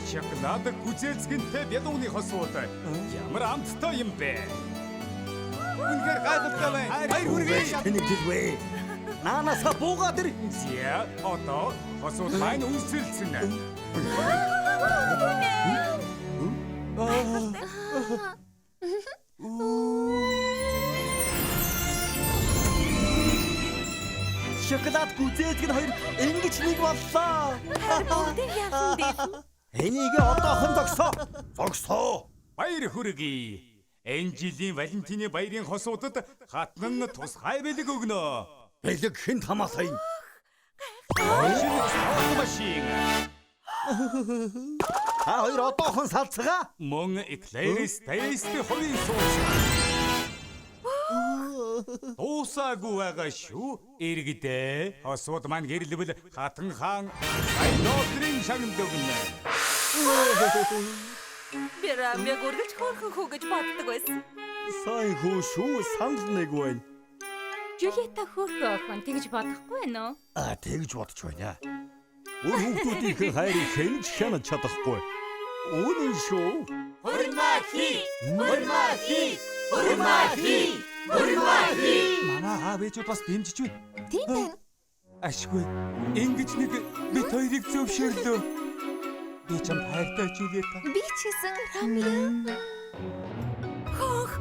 Шоколад гүзэлцгэнтэй бялууны хосууд ямар амттай юм бэ? Үнээр гайхалтай байна. Баяр хүргэе. Тэнийг жилвэ. Наанасаа буугаад ир. Зя, одоо хосууд маань үнсэлсэн. Шоколад гүзээлдэг нь хоёр ингэж нэг боллоо. Бүгд яасан дээ. Энийг одоохон зогсоо. Баяр хүргэе. Энэ жилийн Валентины баярын хосуудад хатнан тусгай бэлэг өгнө. Бэлэг хэн хамаасаа юм? Машин. Та хоёр одоохон салцгаа. Мөн Эклерис тест хоёрын сууч. Уусаагүй байгаа шүү. Иргэдээ хосууд маань гэрлэвэл хатан хаан айнотрын шагнал өгнө. Би Ромеог үргэлж хөөрхөн хүү гэж боддог байсан. Сайн хүү шүү, санал нэг байна. Жулиета хөөрхөн охин тэгж бодохгүй байна уу? Тэгж бодож байна. Өөр хүүхдүүдийн хайрыг хэнж хянаж чадахгүй. Үнэн шүү. Манай аав ээжүүд бас дэмжиж байна. Тийм байна. Ашгүй. Ингэж нэг бит хоёрыг зөвшөөрлөө. Би ч хайртай Жулиета. Би ч гэсэн Ромео. Хөөх.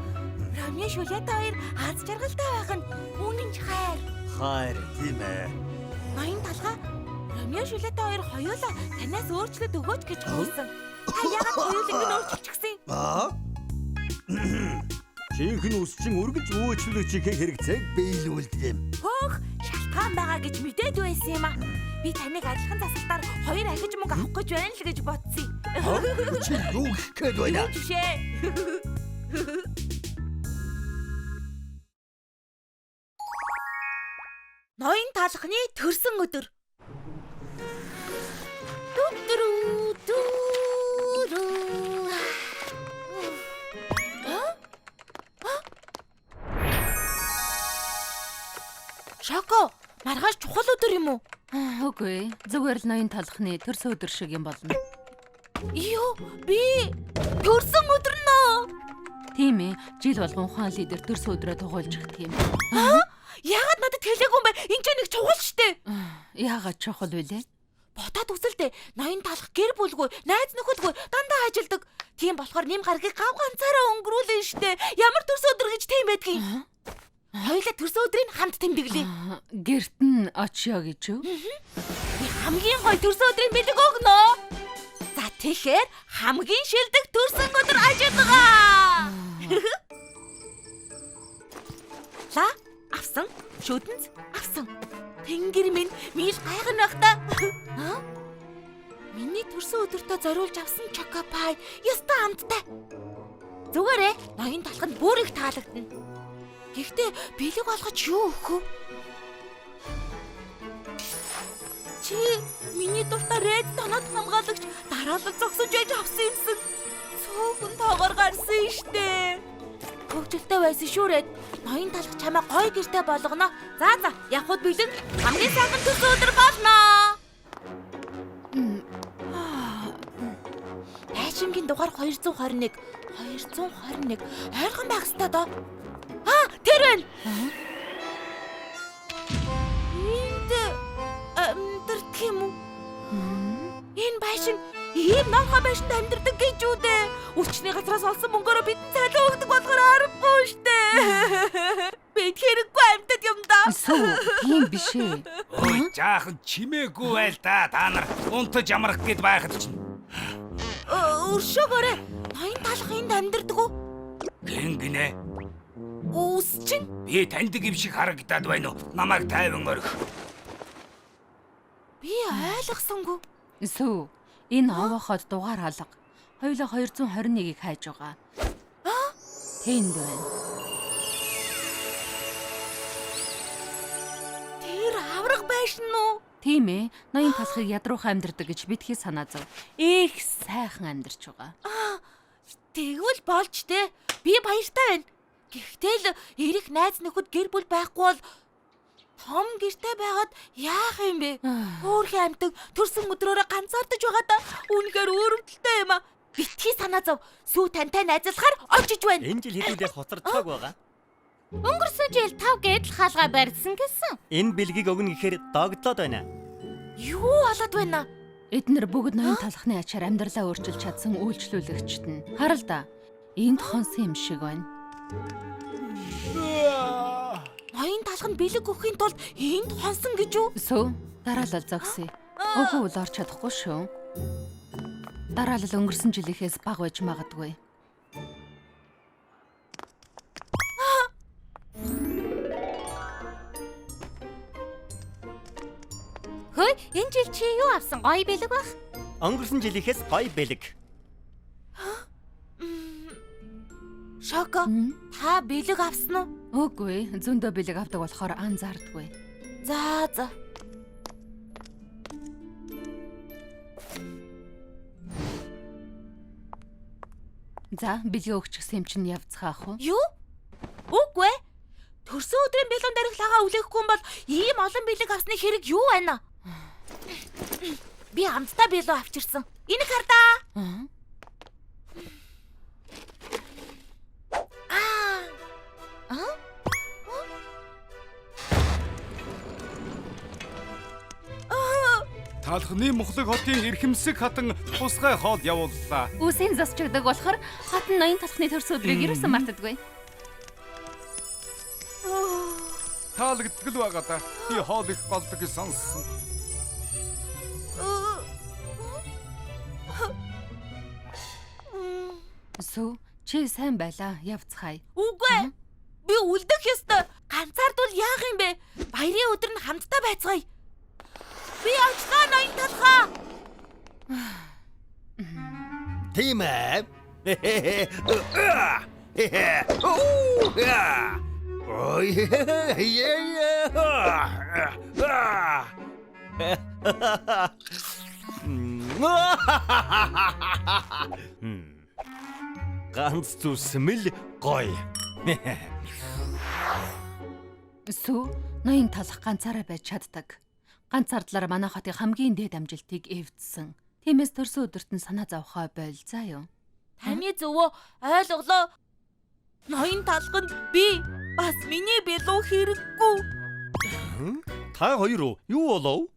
Ромео Жулиета хоёр аз жаргалтай байх нь үнэн ч хайр. Хайр тийм ээ. Ноён талгаа Ромео Жулиета хоёр хоёулаа танаас өөрчлөлт өгөөч гэж хэлсэн. Та яагаад хоёулаа ингэ өөрчилчихсэн? Шинхэн үсчин үргэлж өөчлөж ихэ хэрэгцээг биелүүлдэг юм. Хөөх, шалтгаан байгаа гэж мэдээд байсан юм аа. Би таныг адилхан засалтаар хоёр ахиж мөнгө авах гэж байна л гэж бодсон. Чи юу гэх гээд байна? Жишээ. Ноён талхны төрсөн өдөр. Шоко, маргааш чухал өдөр юм уу? Үгүй. Зүгээр л ноён талхны төрсөн өдөр шиг юм болно. Юу, би төрсөн өдөр нөө. Тийм ээ. Жил болгон ухаан лидер төрсөн өдрөө тугуулж өгдөг юм. Яагаад надад хэлээгүй юм бэ? Энд ч нэг чухал штэ. Яагаад чухал вүлээ? Бодоод үзэлдэ. Ноён талх гэр бүлгүй, найз нөхөдгүй дандаа ажилдаг. Тийм болохоор нэм гаргийг гав ганцаараа өнгөрүүлэн штэ. Ямар төрсөн өдөр гэж тийм байдгийг. Хоёулаа төрсөн өдрийг хамт тэмдэглэе. Гэрт нь очиё гэж юу? Би хамгийн гоё төрсөн өдрийн бэлэг өгнө. За тэгэхээр хамгийн шилдэг төрсөн өдөр ажиллагаа. Ла авсан, шүдэнц авсан. Тэнгэр минь мил гайхах та. Миний төрсөн өдөртөө зориулж авсан чокопай яста амттай. Зүгээрээ ноён талханд бүр их таалагдана. Гэхдээ бэлэг олгож юу өгөх вэ? Чи миний дуртай ред тоноод хамгаалагч дараалал зогсож байж авсан юмсан. Цөөхөн тоогоор гарсан штэ. Хөвгөлтэй байсан шүү ред. Ноён талх чамаа гоё гэртэй болгоно. За явхад бэлэг хамгийн сайхан төрсөн өдөр болно. Байшингийн дугаар 221. Ойрхон байх ёстой доо. Тэр байна. Энд амьдардаг юм уу? Энэ байшин ийм нохоо байшинд амьдардаг гэж үү дээ. Өчний газраас олсон мөнгөөрөө бидэн цайлаа өгдөг болохоор аргагүй штэ. Бид хэрэггүй амьтад юм да. Тийм биш ээ. Ой, жаахан чимээгүй байл та нар унтаж амрах гээд байхад чинь. Өршөөгөөрэ. Ноён талх энд амьдардаг уу? Гинэ. Үс чинь Би таньдаг юм шиг харагдаад байна уу? Намайг тайван орхи. би ойлгосонгүй. Сүү. Энэ овооход дугаар алга. Хоёулаа 221-ийг хайж байгаа. Тэнд байна. хайшин уу? Тийм ээ. Ноён талхыг ядруухан амьдардаг гэж битгий санаа зов. Их сайхан амьдарч байгаа. Тэгвэл болж те. Би баяртай байна. Гэхдээ л эрэх найз нөхөд гэр бүл байхгүй бол том гэртэй байгаад яах юм бэ? Хөөрхөн амьтаг төрсөн өдрөөрөө ганцаардаж байгаа да. Үнэхээр өөрөвдөлтэй юм а. Битгий санаа зов. Сүү тантай найзалахаар очиж байна. Энэ жил хэдүүлээ хоцорчоог байгаа. Өнгөрсөн жил 5 гэдэл хаалга барьсан гэсэн. Энэ бэлгийг өгнө гэхээр догдлоод байна. Юу болоод байна? Эднэр бүгд ноён талхны ачаар амьдралаа өөрчилж чадсан үйлчлүүлэгчд нь. Харал да. Энд хонсон юм шиг байна. Ноён талх нь бэлэг өгөхийн тулд энд хонсон гэж үү? Сүү, дараалал зогсъё. Өгөөл орч чадахгүй шүү. Дараалал өнгөрсөн жилийнхээс бага байж магадгүй. Хөөе, энэ жил чи юу авсан? Гоё бэлэг бах. Өнгөрсөн жилийнхээс гоё бэлэг. Шоко, та бэлэг авсан уу? Үгүй, зөндөө бэлэг авдаг болохоор анзаардаггүй. За. За, бэлгээ өгч гсэн юм чинь явцгаах уу? Юу? Үгүй ээ. Төрсөн өдрийн бэлэн дарихлагаа үлээхгүй юм бол ийм олон бэлэг авсны хэрэг юу байна? Би амттай бэлөө авчирсан. Энэ хардаа. Талхны мухлаг хотын эрхэмсэг хатан тусгай хоол явууллаа. Үсийн засчигдаг болохоор хатан ноён талхны төрсөн өдрийг ерөөсөн мартадаггүй. Таалагддаг л байгаа да. Би хоол их болдог гэж сонссон. Сүү, чи сайн байлаа. Явцгаая. Үгүй ээ. Би үлдэх ёстой. Ганцаардвал яах юм бэ? Баярын өдөр нь хамтдаа байцгаая. Би авчлаа ноён талхаа. Тийм ээ. Ой. Ганц зүсмэл гоё. Сүү, ноён талх ганцаараа байж чаддаг. Ганцаардлаар манай хотын хамгийн дээд амжилтыг эвдсэн. Тиймээс төрсөн өдөрт нь санаа зовхоо бойл заа юу. Таны зөвөө ойлголоо. Ноён талханд би бас миний бэлүү хэрэггүй. Та хоёр юу болов?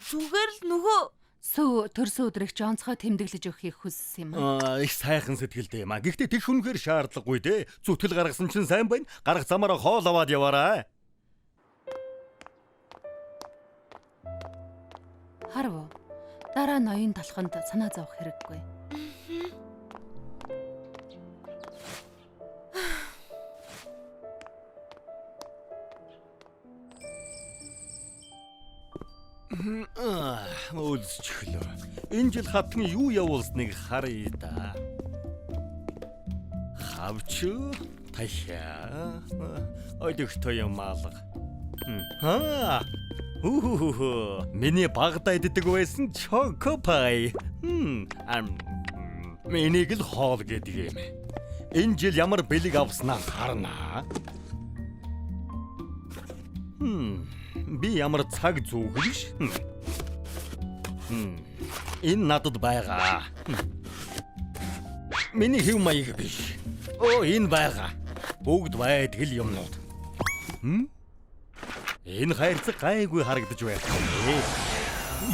Зүгээр л нөгөө Сүү, төрсөн өдрийг ч онцгой тэмдэглэж өгөхийг хүссэн юм. Их сайхан сэтгэлтэй юм а. Гэхдээ тэг хүнхээр шаардлагагүй дээ. Зүтгэл гаргасан чинь сайн байна. Гарах замаараа хоол аваад яваарай. Харав уу? Дараа ноён талханд санаа зовох хэрэггүй. Өлсчлөө. Энэ жил хатны юу явуулсныг харъя да. Хавч тахя. Ойдогтой юм алга. Миний багтаа иддэг байсан чоко пай. Миний л хоол гэдэг юм. Энэ жил ямар бэлэг авснаа харнаа. Би ямар цаг зүгэж? Энэ надад байгаа. Миний хэв маяг биш. Энэ байгаа. Бүгд байдаг л юмнууд. Энэ хайрцаг гайгүй харагдаж байна.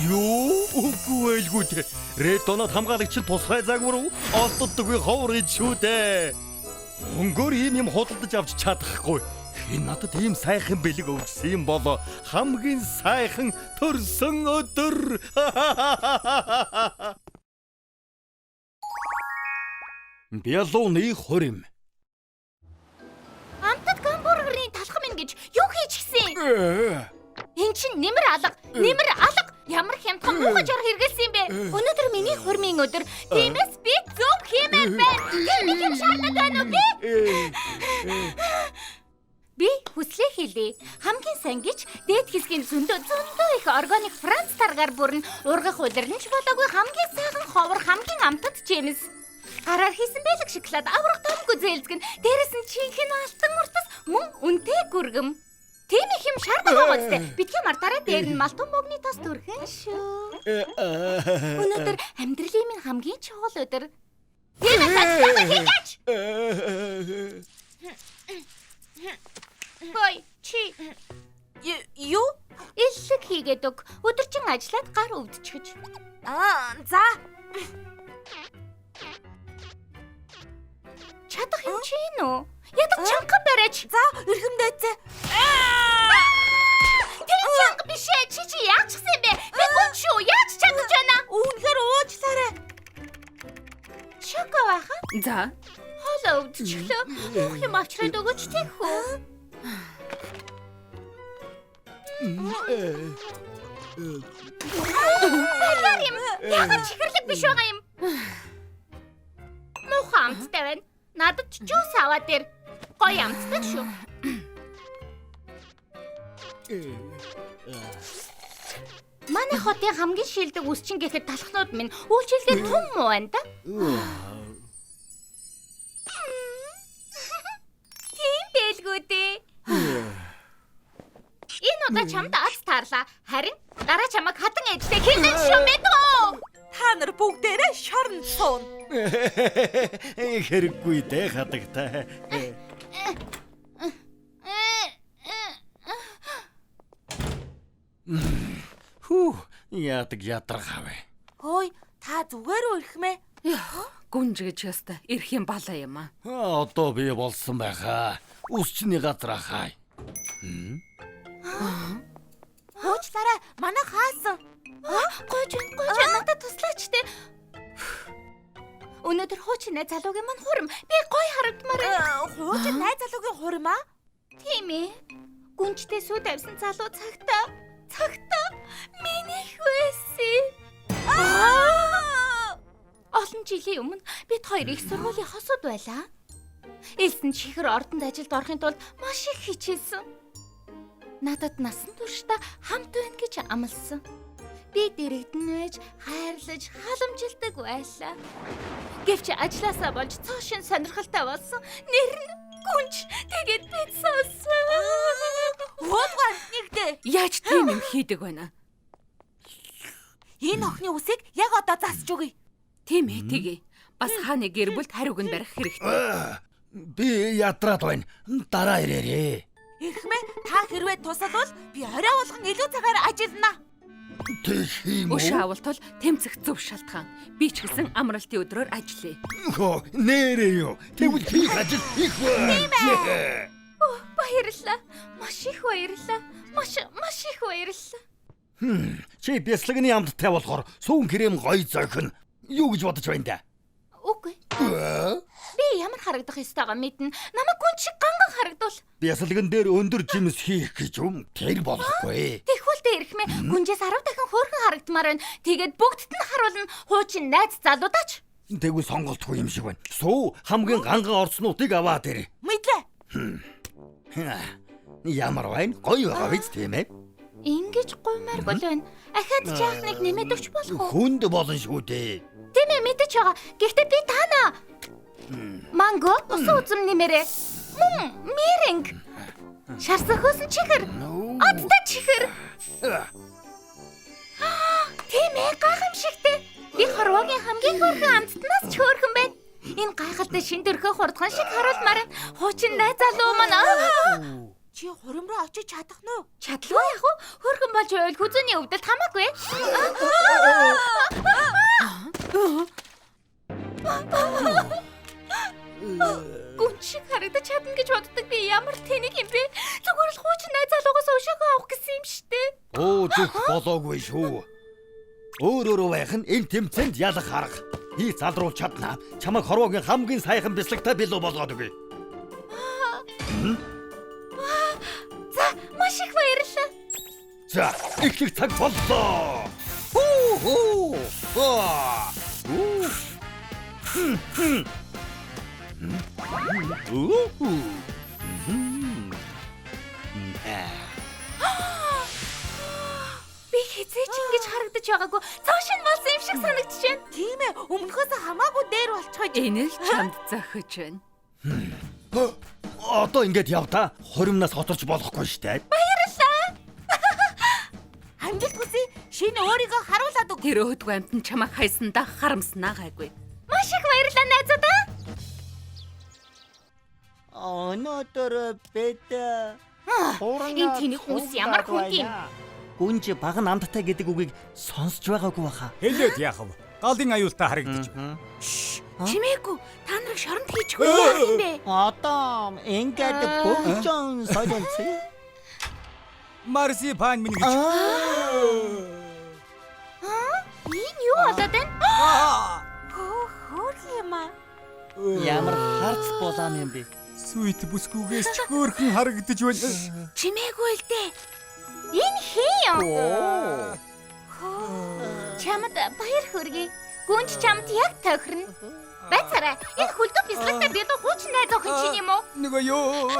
Юу? Үгүй байлгүй те. Редонод хамгаалагч тусгай загвар олддоггүй ховор шүү дээ. Өнгөөр ийм юм худалдаж авч чадахгүй. Энэ надад ийм сайхан бэлэг өгсөн юм бол хамгийн сайхан төрсөн өдөр. Бялууны хорим. Амтд гамбургерийн талхам минь гэж юу хийж гисэн? Эн чин нэмэр алга. Ямар хямдхан муухай жор хэрэгэлсэн юм бэ? Өнөөдөр миний хурмын өдөр. Тиймээс би зөв хиймээр байна. Нэг юм шаардаад байна уу би? Би хүслээ хийлээ. Хамгийн сайн гэж дээд хэсгийн Франц таргаар бүрэн ургах удирдах болоогүй хамгийн сайхан ховор хамгийн амтд Джеймс. Гараар хийсэн бэлэг шоколад аврах томгүй зээлзгэн дээрээс нь чихэн алтан уртас мөн үнэтэй гүргэм. Тийм их юм шаардлагатай гоцтой. Битгий мартаараа дээр нь малтан мөгний тос төрхөн шүү. Өнөөдөр амьдралын минь хамгийн чухал өдөр. Тийм ээ хийж. Гой чи Юу? иллэг хийгээд өг. Өдөржин ажиллаад гар өвдчихөж. За. Чадах юм чи нөө. Ядаж чанга барьж. За, эрхэмдээцээ. Тэр чанга биш ээ. Чи яачихсан юм бэ? Би гүн шүү. Яаж чадаж байна? Үүнхээр уучлаарай. Шоко баха. За. Хоолоо өвдчихлөө. Уух юм авчраад өгөөч тийхүү. Баяр юм. Ягаад чихэрлэг биш байгаа юм? Муухай амттай байна. Надад ч жуус аваад ир. Гоё амттай шүү. Манай хотын хамгийн шилдэг үсчин гэхэд талхнууд минь үйлчилгээ том муу байна да. Тийм байлгүй дээ. Энэ удаа чамд аз таарлаа. Харин дараа чамайг хатан ээжтэй хинэн шүү мэдгөө. Та нар бүгдээрээ шорон суун. Хэрэггүй дээ хатагтай. Хүү, яадаг ядрахавэ. Хөөе, та зүгээр үү ирхмээ? Гүнж гэж яста ирэх юм балаа юм аа. Одоо би болсон байхаа. Үсчний газар хай. Хөөчлаарай, манай хаасан. Гойж надад туслаач те. Өнөөдөр хуучны залуугийн мань хурам. Би гоё харагдмаар байна. Хуучин найз залуугийн хурим аа? Тийм ээ. Гүнжтэй сүү тавьсан залуу цагтаа минийх байсан. Олон жилийн өмнө бид хоёр их сургуулийн хосууд байлаа. Элсэн чихэр ордонд ажилд орохын тулд маш их хичээсэн. Надад насан туршдаа хамт байна гэж амласан. Би дэрэгдэн байж, хайрлаж, халамжилдаг байлаа. Гэвч ажилласаа болж цоошин сонирхолтой болсон. Нэр нь Гүнж. Тэгээд би сонсон. Хөөдгөө нэгдээ. Яаж тийм юм хийдэг байна? Энэ охины үсийг яг одоо засч өгье. Тийм ээ тэгээ. Бас хааны гэр бүлд хариуг нь барих хэрэгтэй. Би ядраад байна. Дараа ирээрээ. Ирхмээ, та хэрвээ тусалвал би орой болгон илүү цагаар ажиллана. Тэгэх юм уу? Өш авалт бол тэмцэх зөв шалтгаан. Би ч гэсэн амралтын өдрөөр ажиллая. Хөө, нэрээ юу? Тэгвэл би ажил их байна. Баярлалаа. Маш их баярлалаа. Маш их баярлалаа. Чи бяслагны амттай болохоор сүүн крем гоё зохино. Юу гэж бодож байна да? Үгүй. Би ямар харагдах ёстойгоо мэднэ. Намайг гүн шиг ганган харагдвал. Бясалган дээр өндөр жимс хийх гэж юм. Тэр болохгүй. Тэхүүлдэ ирэх мэ. Гүнжээс 10 дахин хөөрхөн харагдмаар байна. Тэгээд бүгдд нь харуулна. Хуучин найз залуудаач. Тэгвэл сонголтгүй юм шиг байна. Суу хамгийн ганган орцнуудыг аваад ирээ. Мэдлээ. Ямар байна? Гоё байгаа биз тийм ээ? Ингиж гуймааргүй л байна. Ахаад жаахныг нэмээд өгч болох уу? Хүнд болно шүү дээ. Тийм ээ мэдэж байгаа. Гэхдээ би таана. Манго, усан үзэм нэмэрээ. Мэринг. Шарсахөөсөн чихэр. Одтой чихэр. Тийм ээ гайхамшигтэй. Би хорвогийн хамгийн хөөрхөн амттнаас ч хөөрхөн байна. Энэ гайхалтай шин төрхөө хурдхан шиг харуулмаар байна. Хуучин найз залуу маань. Чи хурим руу очиж чадах нь уу? Чадлгүй яах вэ? Хөөрхөн болж байвал хүзүүний өвдөлт хамаагүй. Гүн шиг харагдаж чадна гэж боддог би ямар тэнэг юм бэ? Зүгээр л хуучин найз залуугаас өшөөгөө авах гэсэн юм штэ. Зүг болоогүй шүү. Өөрөөрөө байх нь энэ тэмцээнд ялах арга. Би залруулж чадна. Чамайг хорвогийн хамгийн сайхан бяцлагтай билүү болгоод өгье. За, маш их баярлалаа. За, эхлэх цаг боллоо. Би хизээч ингэж харагдаж байгаагүй. Цааш нь болсон юм шиг санагдаж байна. Тийм ээ, өмнөхөөс хамаагүй дээр болчихож. Энэ л чамд зохиж байна. Одоо ингэж явдаа. Хуримнаас хоцорч болохгүй штэ. Амжилт хүсье. Шинэ өөрийгөө харуулад өг. Тэр өдгөө амтан чамайг хайсандаа харамснаа гайгүй. Маш их баярлалаа найзуудаа. Өнөөдөр бид Энэ тэний хүмүүс ямар хүн юм? Гүнж баг намттай гэдэг үгийг сонсч байгаагүй баха. Хэлээд яах вэ? Галын аюултай харагдаж байна. Чимээгүй. Та нарыг шоронд хийчихгүй яах юм бэ? Одоо ингээд бүгжон солилцъя. Марсипан минь гэж. Энэ юу болоод байна? Хөөх юм аа. Ямар харц болоо юм бэ? Сүйт бүсгүйгээс ч хөөрхөн харагдаж байна. Чимээгүй л дээ. Энэ хий юм? Чамд баяр хүргэе. Гүнж чамд яг тохирно. Байцаарай. Энэ хүлдэн бислэгтэй бид хуучин найз охин чинь юм уу? Нөгөө юу?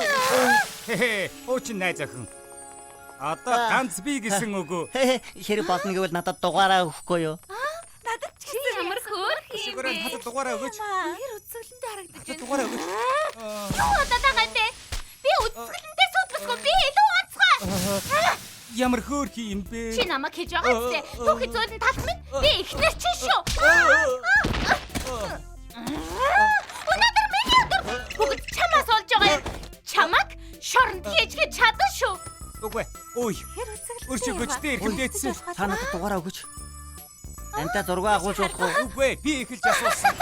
Хуучин найз охин. Одоо ганц би гэсэн үгүй. Хэрэг болно гэвэл надад дугаараа өгөхгүй юу? Надад ч Чи ямар хөөх юм Siguraan бэ? хатад дугаараа өгөөч. тэр үзэсгэлэнтэй харагдаж Хатад дугаараа өгөөч. Юу болоод байгаа юм бэ? Би үзэсгэлэнтэй суудлахгүй. Би илүү онцгой. Ямар хөөрхи юм бэ? Чи намайг хийж байгаа үстэй. Түүхий зөөлөн талх минь. Би ихнэр чи шүү. Өнөөдөр миний өдөр. Бүгд чамаас олж байгаа юм. Чамайг шоронд хийж чадсан шүү. Үгүй. Ой. Тэр үзэсгэлэнтэй. Өршөө гүчтэй эрхэмдээдсэн. Та надад дугаараа өгөөч. Амтаа зураг агуулж болох уу? Үгүй. Би эхэлж асуусан.